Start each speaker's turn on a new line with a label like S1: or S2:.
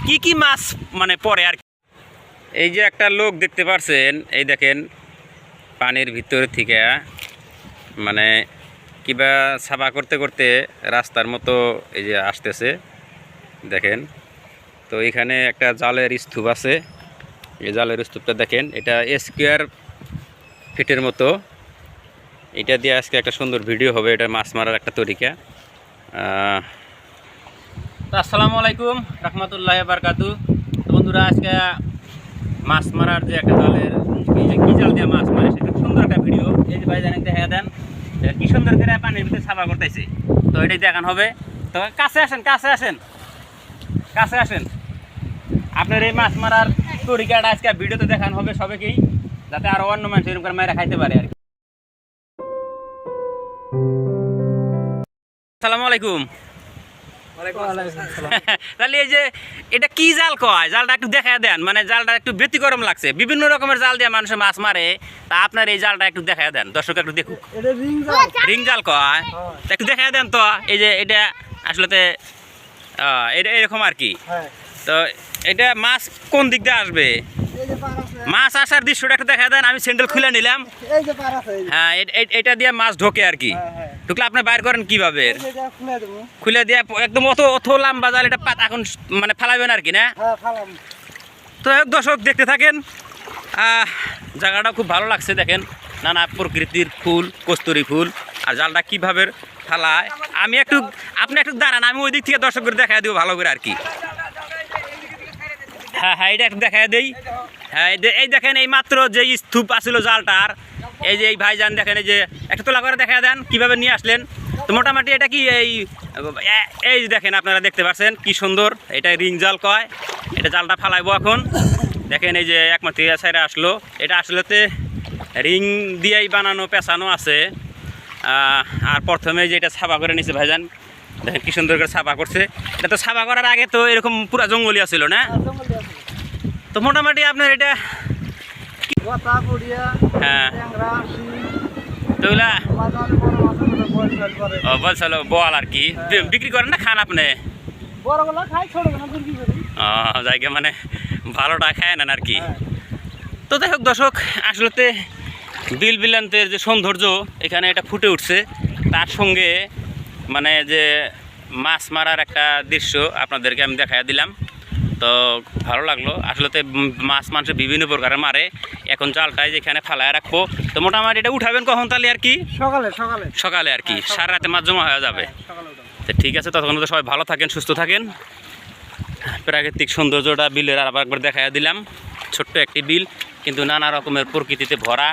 S1: কি মাছ মানে পড়ে আর এই যে একটা লোক দেখতে পাচ্ছেন, এই দেখেন পানির ভিতর থেকে মানে কিবা সাবা করতে করতে রাস্তার মতো এই যে আসতেছে দেখেন। তো এখানে একটা জালের স্তূপ আছে, এই জালের স্তূপটা দেখেন, এটা স্কোয়ার ফিটের মতো। এটা দিয়ে আজকে একটা সুন্দর ভিডিও হবে, এটা মাছ মারার একটা তরিকা। আসসালামু আলাইকুম রহমতুল্লাহ বারকাতু। তো বন্ধুরা, আজকে মাছ মারার যে একটা জালের কি জাল দিয়ে মাছ মারে সেটা সুন্দর একটা ভিডিও। এই যে ভাই জানেন, দেখা দেন কি সুন্দর করে পানির ভিতরে সাফা করতেছে। তো এটাই দেখান হবে। তো কাছে আসেন, কাছে আসেন, কাছে আসেন। আপনার এই মাছ মারার তরিকাটা আজকে ভিডিওতে দেখানো হবে সবাইকেই, যাতে আরো অন্য মানুষ এরকম করে মায়েরা খাইতে পারে আর কি। আসসালামু আলাইকুম। তাহলে এই যে এটা কি জাল কয়, জালটা একটু দেখা দেন। মানে জালটা একটু ব্যতিক্রম লাগছে, বিভিন্ন রকমের জাল দিয়ে মানুষের মাছ মারে, তা আপনার এই জালটা একটু দেখা দেন, দর্শক একটু দেখুক। রিং জাল কয়, একটু দেখা দেন তো। এই যে এটা আসলে এটা এরকম আর কি। তো এটা মাছ কোন দিক দিয়ে আসবে, মাছ আসার দৃশ্যটা একটু দেখা দেন। আমি স্যান্ডেল খুলে নিলাম। হ্যাঁ, এটা দিয়ে মাছ ঢোকে আর কি। ঢুকলে আপনি বাইর করেন কিভাবে? খুলে দিয়ে একদম অত লম্বা জাল, এটা এখন মানে ফালাবেন আর কি না? তো দর্শক দেখতে থাকেন, জায়গাটা খুব ভালো লাগছে দেখেন, নানা প্রকৃতির ফুল, কস্তুরি ফুল, আর জালটা কিভাবে ফালায়। আপনি একটু দাঁড়ান, আমি ওই দিক থেকে দর্শক করে দেখা দিব ভালো করে আর কি। হ্যাঁ, এটা একটু দেখা দেই। হ্যাঁ, এই দেখেন, এই মাত্র যে স্তূপ আসছিল জালটার, এই যে এই ভাইজান দেখেন, এই যে একটু তোলা করে দেখা দেন কিভাবে নিয়ে আসলেন। তো মোটামুটি এটা কি এই দেখেন, আপনারা দেখতে পাচ্ছেন কি সুন্দর, এটা রিং জাল কয়। এটা জালটা ফালাইবো এখন। দেখেন এই যে একমাত্র সাইডে আসলো, এটা আসলেতে রিং দিয়েই বানানো, পেঁচানো আছে। আর প্রথমে যে এটা ছাপা করে নিছে ভাইজান, দেখেন কি সুন্দর করে ছাপা করছে। এটা তো ছাপা করার আগে তো এরকম পুরো জঙ্গলি ছিল না? তো মোটামুটি আপনার এটা হ্যাঁ, তো ওগুলা বলছিল বল আর কি। বিক্রি করেন না খান আপনি? জায়গা মানে ভালোটা খায় নেন আর কি। তো যাই হোক দর্শক, আসলেতে বিল বিলান্তের যে সৌন্দর্য এখানে এটা ফুটে উঠছে, তার সঙ্গে মানে যে মাছ মারার একটা দৃশ্য আপনাদেরকে আমি দেখাই দিলাম। তো ভালো লাগলো। আসলেতে মাছ মানুষের বিভিন্ন প্রকারের মারে। এখন জালটাই যেখানে ফালায় রাখবো। তো মোটামুটি এটা উঠাবেন কখন তাহলে আর কি? সকালে আর কি, সারা রাতে মাছ জমা হয়ে যাবে। তো ঠিক আছে, ততক্ষণ তো সবাই ভালো থাকেন, সুস্থ থাকেন। প্রাকৃতিক সৌন্দর্যটা বিলের আর একবার দেখাই দিলাম। ছোট্ট একটি বিল, কিন্তু নানা রকমের প্রকৃতিতে ভরা।